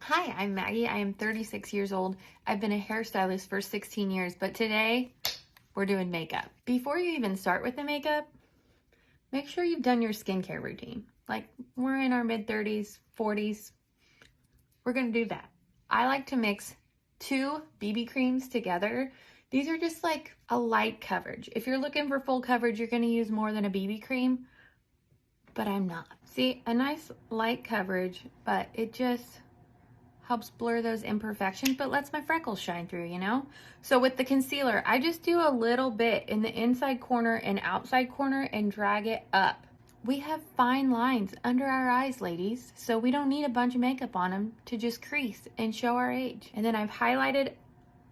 Hi, I'm Maggie. I am 36 years old. I've been a hairstylist for 16 years, but today we're doing makeup. Before you even start with the makeup, make sure you've done your skincare routine. Like, we're in our mid-30s, 40s. We're going to do that. I like to mix 2 BB creams together. These are just like a light coverage. If you're looking for full coverage, you're going to use more than a BB cream, but I'm not. See, a nice light coverage, but it just helps blur those imperfections, but lets my freckles shine through, you know? So with the concealer, I just do a little bit in the inside corner and outside corner and drag it up. We have fine lines under our eyes, ladies, so we don't need a bunch of makeup on them to just crease and show our age. And then I've highlighted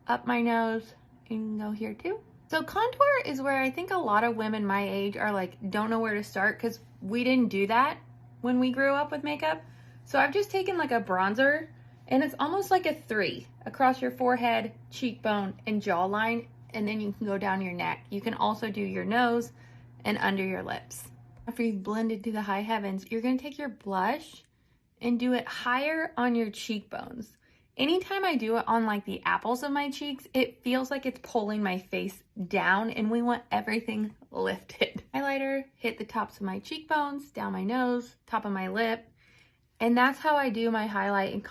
up my nose and go here too. So contour is where I think a lot of women my age are like, don't know where to start because we didn't do that when we grew up with makeup. So I've just taken like a bronzer, and it's almost like a 3 across your forehead, cheekbone, and jawline, and then you can go down your neck. You can also do your nose and under your lips. After you've blended to the high heavens, you're gonna take your blush and do it higher on your cheekbones. Anytime I do it on like the apples of my cheeks, it feels like it's pulling my face down, and we want everything lifted. Highlighter, hit the tops of my cheekbones, down my nose, top of my lip, and that's how I do my highlight and contour.